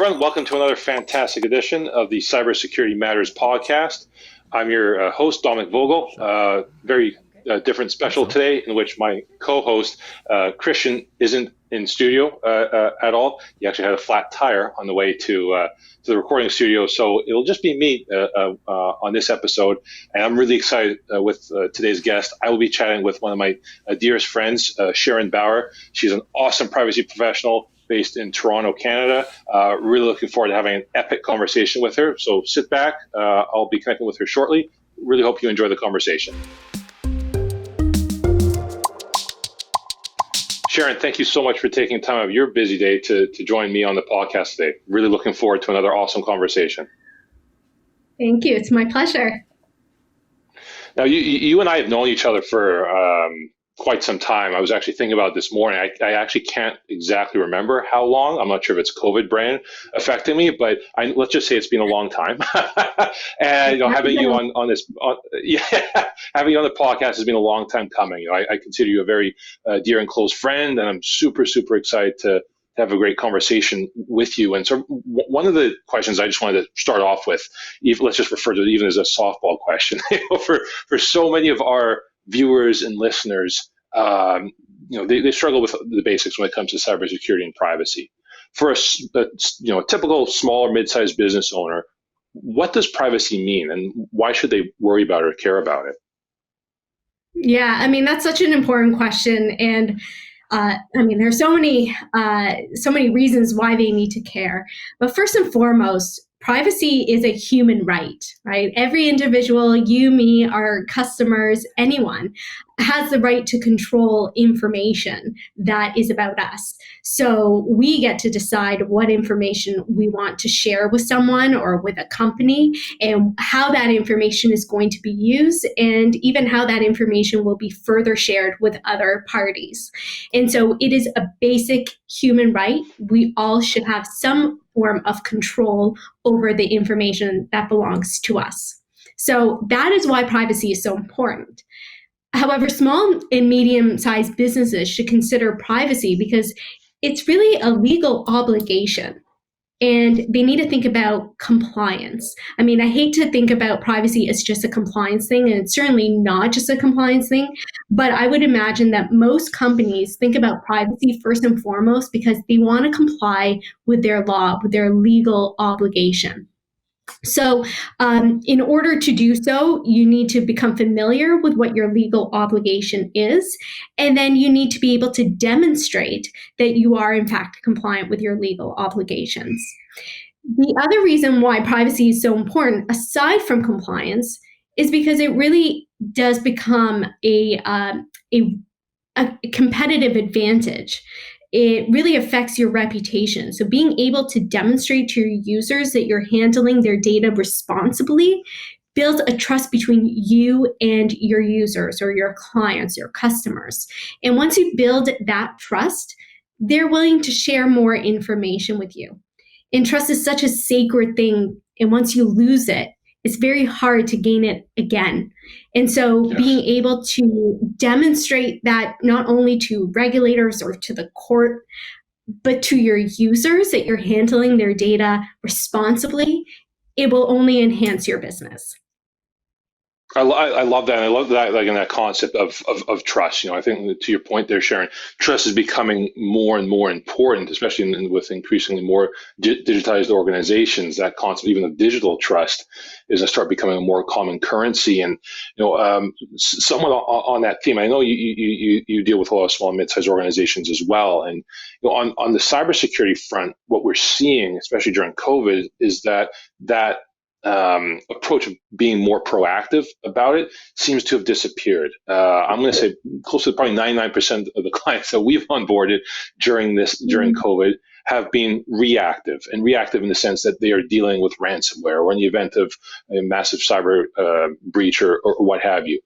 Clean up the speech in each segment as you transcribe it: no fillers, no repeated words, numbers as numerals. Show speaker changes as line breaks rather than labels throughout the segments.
everyone. Welcome to another fantastic edition of the Cybersecurity Matters podcast. I'm your host, Dominic Vogel. Very different special today, in which my co-host, Christian, isn't in studio at all. He actually had a flat tire on the way to the recording studio, so it'll just be me on this episode. And I'm really excited with today's guest. I will be chatting with one of my dearest friends, Sharon Bauer. She's an awesome privacy professional based in Toronto, Canada. Really looking forward to having an epic conversation with her. So sit back. I'll be connecting with her shortly. Really hope you enjoy the conversation. Sharon, thank you so much for taking time out of your busy day to join me on the podcast today. Really looking forward to another awesome conversation.
Thank you. It's my pleasure.
Now, you and I have known each other for quite some time. I was actually thinking about it this morning. I actually can't exactly remember how long. I'm not sure if it's COVID brain affecting me, but let's just say it's been a long time. And having you on this, having you on the podcast has been a long time coming. I consider you a very dear and close friend, and I'm super excited to have a great conversation with you. And so one of the questions I just wanted to start off with, let's just refer to it even as a softball question. For so many of our viewers and listeners, they struggle with the basics when it comes to cybersecurity and privacy. For a typical small or mid-sized business owner, what does privacy mean, and why should they worry about it or care about it?
Yeah, I mean, that's such an important question, and there's so many reasons why they need to care. But first and foremost, privacy is a human right? Every individual, you, me, our customers, anyone, has the right to control information that is about us. So we get to decide what information we want to share with someone or with a company, and how that information is going to be used, and even how that information will be further shared with other parties. And so it is a basic human right. We all should have some form of control over the information that belongs to us. So that is why privacy is so important. However, small and medium-sized businesses should consider privacy because it's really a legal obligation, and they need to think about compliance. I mean, I hate to think about privacy as just a compliance thing, and it's certainly not just a compliance thing, but I would imagine that most companies think about privacy first and foremost because they want to comply with their law, with their legal obligation. So in order to do so, you need to become familiar with what your legal obligation is, and then you need to be able to demonstrate that you are in fact compliant with your legal obligations. The other reason why privacy is so important, aside from compliance, is because it really does become a competitive advantage. It really affects your reputation. So being able to demonstrate to your users that you're handling their data responsibly builds a trust between you and your users or your clients, your customers. And once you build that trust, they're willing to share more information with you. And trust is such a sacred thing. And once you lose it, it's very hard to gain it again. And so being able to demonstrate that not only to regulators or to the court, but to your users that you're handling their data responsibly, it will only enhance your business.
I love that. And I love that, like in that concept of trust. I think to your point there, Sharon, trust is becoming more and more important, especially with increasingly more digitized organizations. That concept, even of digital trust, is going to start becoming a more common currency. And somewhat on that theme, I know you deal with a lot of small and mid-sized organizations as well. And on the cybersecurity front, what we're seeing, especially during COVID, is that approach of being more proactive about it seems to have disappeared. I'm going to say close to probably 99% of the clients that we've onboarded during COVID have been reactive in the sense that they are dealing with ransomware or in the event of a massive cyber breach or what have you.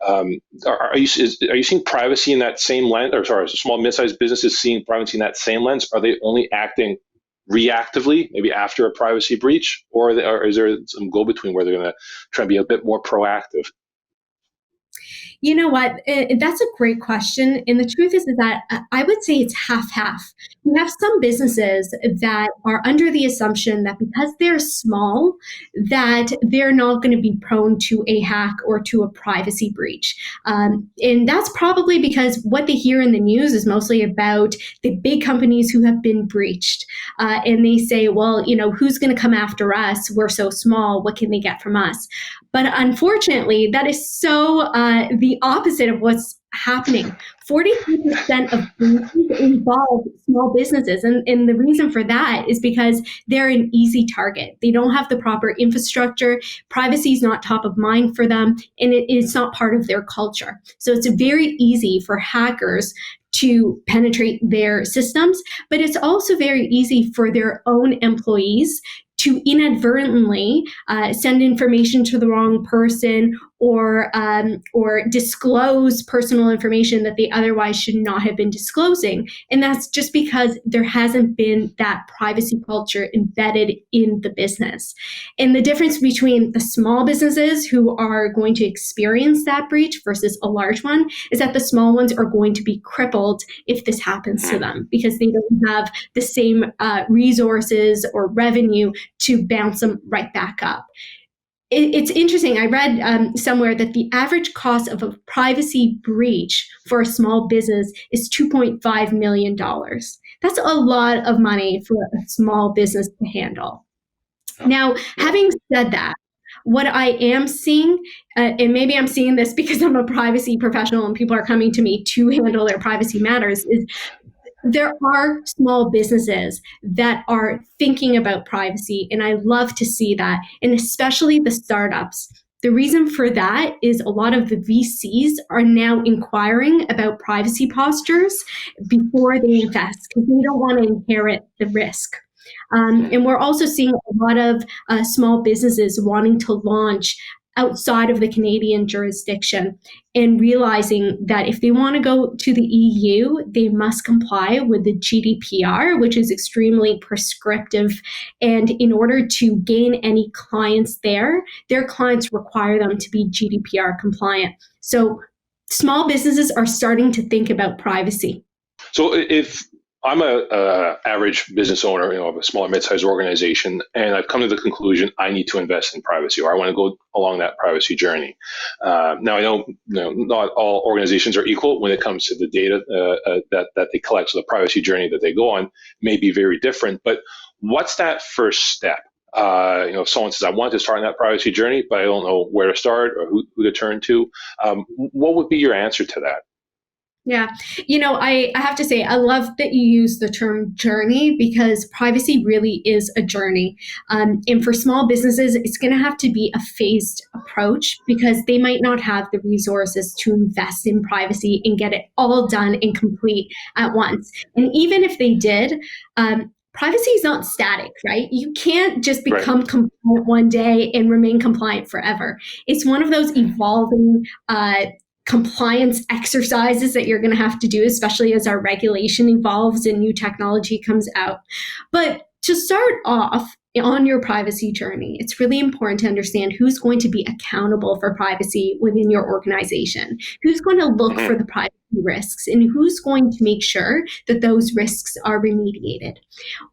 Are you seeing privacy in that same lens, or sorry, small mid-sized businesses seeing privacy in that same lens? Are they only acting reactively, maybe after a privacy breach, or is there some go-between where they're going to try and be a bit more proactive?
You know what? That's a great question. And the truth is that I would say it's half-half. You have some businesses that are under the assumption that because they're small, that they're not going to be prone to a hack or to a privacy breach. And that's probably because what they hear in the news is mostly about the big companies who have been breached. And they say, well, who's going to come after us? We're so small. What can they get from us? But unfortunately, that is so the opposite of what's happening. 43% of breaches involve small businesses. And the reason for that is because they're an easy target. They don't have the proper infrastructure. Privacy is not top of mind for them, and it's not part of their culture. So it's very easy for hackers to penetrate their systems, but it's also very easy for their own employees to inadvertently send information to the wrong person or disclose personal information that they otherwise should not have been disclosing. And that's just because there hasn't been that privacy culture embedded in the business. And the difference between the small businesses who are going to experience that breach versus a large one is that the small ones are going to be crippled if this happens to them because they don't have the same resources or revenue to bounce them right back up. It's interesting. I read somewhere that the average cost of a privacy breach for a small business is $2.5 million. That's a lot of money for a small business to handle. Now, having said that, what I am seeing, and maybe I'm seeing this because I'm a privacy professional and people are coming to me to handle their privacy matters, is there are small businesses that are thinking about privacy, and I love to see that, and especially the startups. The reason for that is a lot of the VCs are now inquiring about privacy postures before they invest because they don't want to inherit the risk. And we're also seeing a lot of small businesses wanting to launch outside of the Canadian jurisdiction and realizing that if they want to go to the EU, they must comply with the GDPR, which is extremely prescriptive. And in order to gain any clients there, their clients require them to be GDPR compliant. So small businesses are starting to think about privacy.
So if I'm a average business owner, of a smaller mid-sized organization, and I've come to the conclusion I need to invest in privacy, or I want to go along that privacy journey. Now, I know, not all organizations are equal when it comes to the data that they collect, so the privacy journey that they go on may be very different. But what's that first step? If someone says, I want to start on that privacy journey, but I don't know where to start or who to turn to, what would be your answer to that?
Yeah. I have to say, I love that you use the term journey because privacy really is a journey. And for small businesses, it's going to have to be a phased approach because they might not have the resources to invest in privacy and get it all done and complete at once. And even if they did, privacy is not static, right? You can't just become compliant one day and remain compliant forever. It's one of those evolving compliance exercises that you're going to have to do, especially as our regulation evolves and new technology comes out. But to start off on your privacy journey, it's really important to understand who's going to be accountable for privacy within your organization, who's going to look for the privacy risks, and who's going to make sure that those risks are remediated.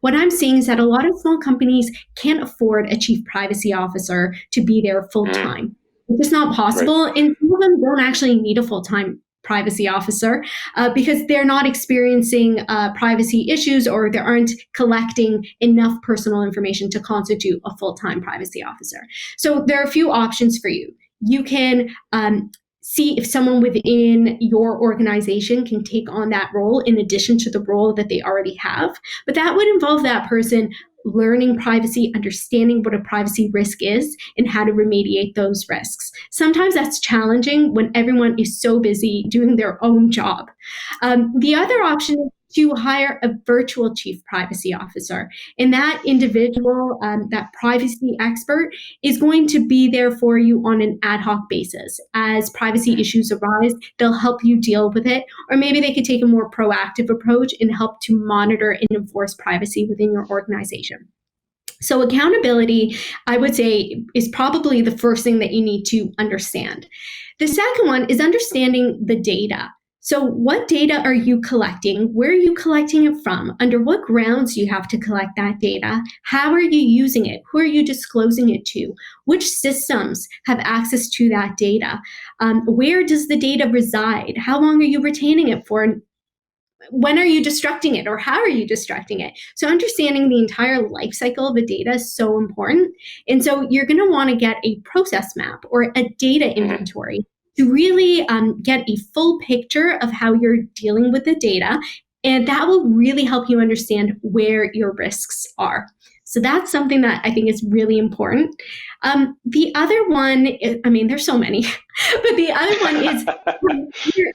What I'm seeing is that a lot of small companies can't afford a chief privacy officer to be there full time. It's just not possible. Right. And some of them don't actually need a full-time privacy officer because they're not experiencing privacy issues or they aren't collecting enough personal information to constitute a full-time privacy officer. So there are a few options for you. You can see if someone within your organization can take on that role in addition to the role that they already have. But that would involve that person learning privacy, understanding what a privacy risk is, and how to remediate those risks. Sometimes that's challenging when everyone is so busy doing their own job. The other option is to hire a virtual chief privacy officer. And that individual, that privacy expert, is going to be there for you on an ad hoc basis. As privacy issues arise, they'll help you deal with it. Or maybe they could take a more proactive approach and help to monitor and enforce privacy within your organization. So accountability, I would say, is probably the first thing that you need to understand. The second one is understanding the data. So what data are you collecting? Where are you collecting it from? Under what grounds do you have to collect that data? How are you using it? Who are you disclosing it to? Which systems have access to that data? Where does the data reside? How long are you retaining it for? When are you destructing it, or how are you destructing it? So understanding the entire life cycle of the data is so important. And so you're going to want to get a process map or a data inventory to really get a full picture of how you're dealing with the data. And that will really help you understand where your risks are. So that's something that I think is really important. The other one, there's so many, but the other one is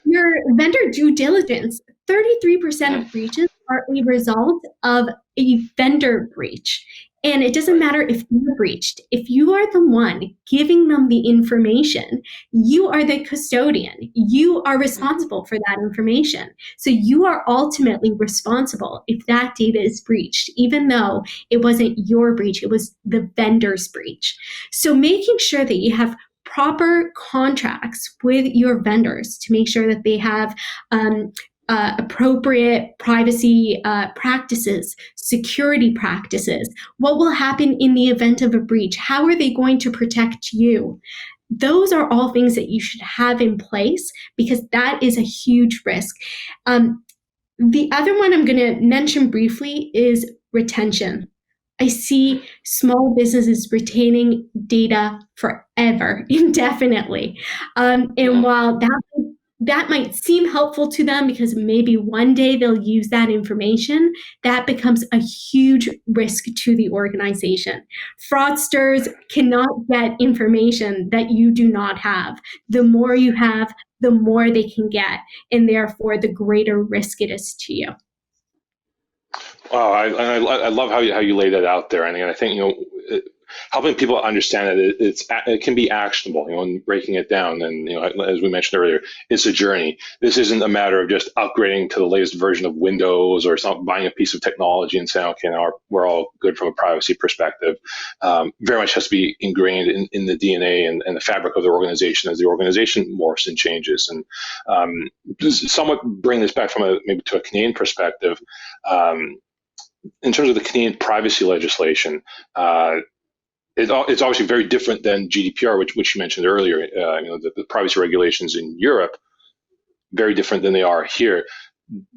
your vendor due diligence. 33% of breaches are a result of a vendor breach. And it doesn't matter if you're breached. If you are the one giving them the information, you are the custodian. You are responsible for that information. So you are ultimately responsible if that data is breached, even though it wasn't your breach, it was the vendor's breach. So making sure that you have proper contracts with your vendors to make sure that they have appropriate privacy practices, security practices. What will happen in the event of a breach? How are they going to protect you? Those are all things that you should have in place, because that is a huge risk. The other one I'm going to mention briefly is retention. I see small businesses retaining data forever, indefinitely. And while that might seem helpful to them because maybe one day they'll use that information, that becomes a huge risk to the organization. Fraudsters cannot get information that you do not have. The more you have, the more they can get, and therefore the greater risk it is to you.
Wow, I love how you lay that out there, and I think helping people understand that it can be actionable, and breaking it down. And as we mentioned earlier, it's a journey. This isn't a matter of just upgrading to the latest version of Windows or buying a piece of technology and saying, okay, now we're all good from a privacy perspective. Very much has to be ingrained in the DNA and the fabric of the organization as the organization morphs and changes. And somewhat bring this back from maybe to a Canadian perspective. In terms of the Canadian privacy legislation, it's obviously very different than GDPR, which you mentioned earlier. The privacy regulations in Europe, very different than they are here.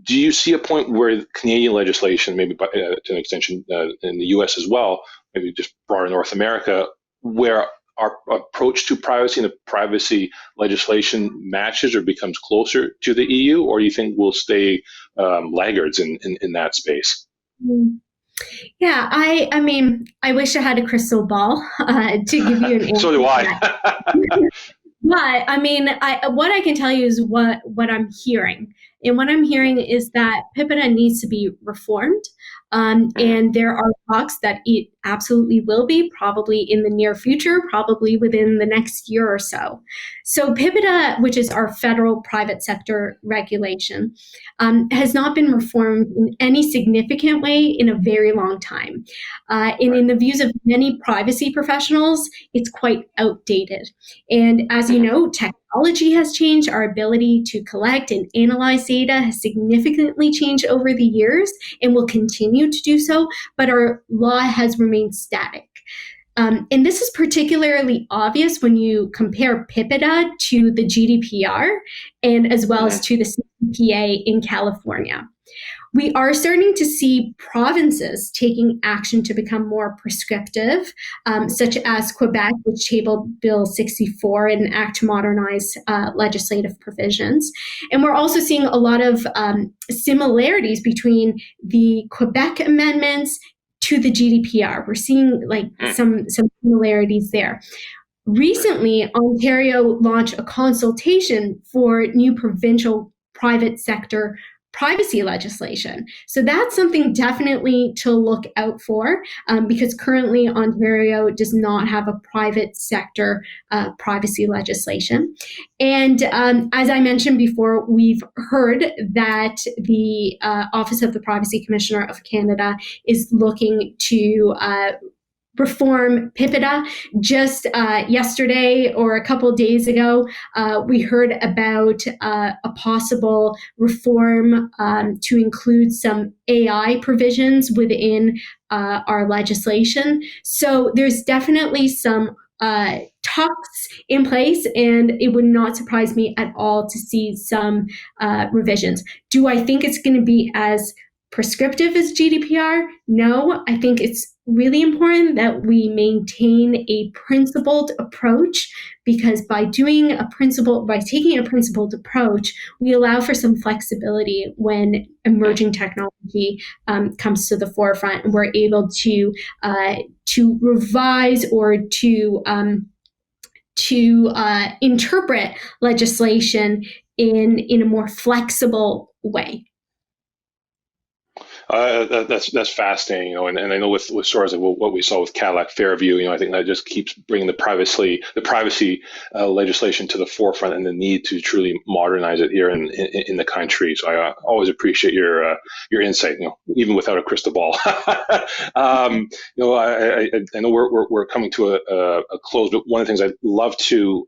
Do you see a point where Canadian legislation, maybe to an extension in the US as well, maybe just broader North America, where our approach to privacy and the privacy legislation matches or becomes closer to the EU, or do you think we'll stay laggards in that space?
Yeah, I wish I had a crystal ball to give you an answer.
So do I.
But what I can tell you is what I'm hearing. And what I'm hearing is that PIPEDA needs to be reformed. And there are talks that it absolutely will be, probably in the near future, probably within the next year or so. So PIPEDA, which is our federal private sector regulation, has not been reformed in any significant way in a very long time. And in the views of many privacy professionals, it's quite outdated. And as you know, technology has changed. Our ability to collect and analyze data has significantly changed over the years and will continue to do so, but our law has remained static. And this is particularly obvious when you compare PIPEDA to the GDPR and as well as to the CCPA in California. We are starting to see provinces taking action to become more prescriptive, such as Quebec, which tabled Bill 64 and act to modernize legislative provisions. And we're also seeing a lot of similarities between the Quebec amendments to the GDPR. We're seeing some similarities there. Recently, Ontario launched a consultation for new provincial private sector privacy legislation. So that's something definitely to look out for, because currently Ontario does not have a private sector privacy legislation. And as I mentioned before, we've heard that the Office of the Privacy Commissioner of Canada is looking to reform PIPEDA. Just yesterday or a couple days ago, we heard about a possible reform to include some AI provisions within our legislation. So there's definitely some talks in place, and it would not surprise me at all to see some revisions. Do I think it's going to be as prescriptive as GDPR? No, I think it's really important that we maintain a principled approach, because by taking a principled approach, we allow for some flexibility when emerging technology comes to the forefront, and we're able to revise or to interpret legislation in a more flexible way.
That's fascinating, and I know with stories like what we saw with Cadillac Fairview, I think that just keeps bringing the privacy legislation to the forefront, and the need to truly modernize it here in the country. So I always appreciate your insight, even without a crystal ball. I know we're coming to a close, but one of the things I'd love to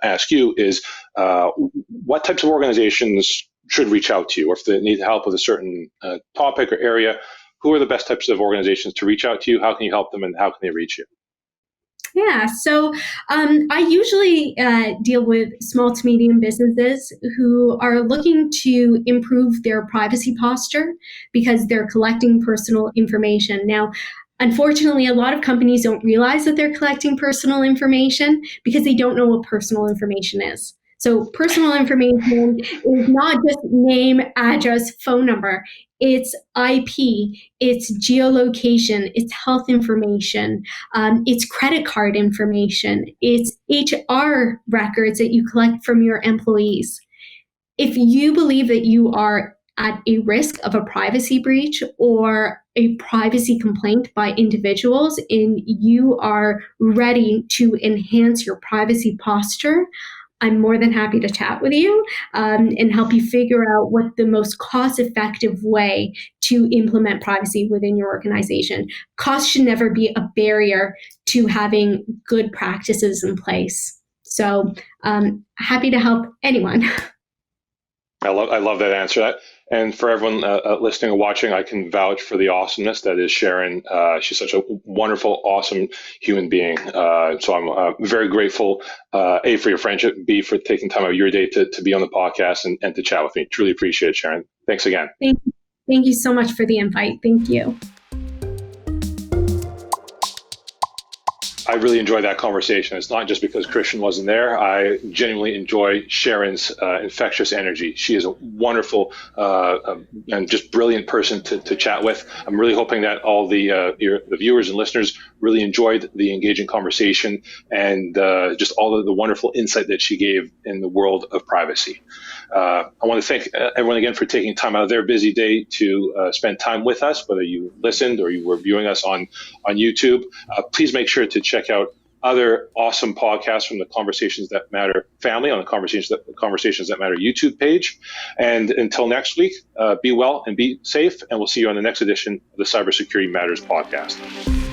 ask you is what types of organizations should reach out to you, or if they need help with a certain topic or area, who are the best types of organizations to reach out to you? How can you help them, and how can they reach you?
Yeah, so I usually deal with small to medium businesses who are looking to improve their privacy posture because they're collecting personal information. Now, unfortunately, a lot of companies don't realize that they're collecting personal information because they don't know what personal information is. So personal information is not just name, address, phone number. It's IP, it's geolocation, it's health information, it's credit card information, it's HR records that you collect from your employees. If you believe that you are at a risk of a privacy breach or a privacy complaint by individuals, and you are ready to enhance your privacy posture, I'm more than happy to chat with you and help you figure out what the most cost-effective way to implement privacy within your organization. Cost should never be a barrier to having good practices in place. So happy to help anyone.
I love that answer. And for everyone listening or watching, I can vouch for the awesomeness that is Sharon. She's such a wonderful, awesome human being. So I'm very grateful, A, for your friendship, B, for taking time out of your day to be on the podcast and to chat with me. Truly appreciate it, Sharon. Thanks again.
Thank you so much for the invite. Thank you.
I really enjoyed that conversation. It's not just because Christian wasn't there. I genuinely enjoy Sharon's infectious energy. She is a wonderful and just brilliant person to chat with. I'm really hoping that all the viewers and listeners really enjoyed the engaging conversation and just all of the wonderful insight that she gave in the world of privacy. I want to thank everyone again for taking time out of their busy day to spend time with us, whether you listened or you were viewing us on YouTube. Please make sure to check out other awesome podcasts from the Conversations That Matter family on the Conversations That Matter YouTube page. And until next week, be well and be safe, and we'll see you on the next edition of the Cybersecurity Matters podcast.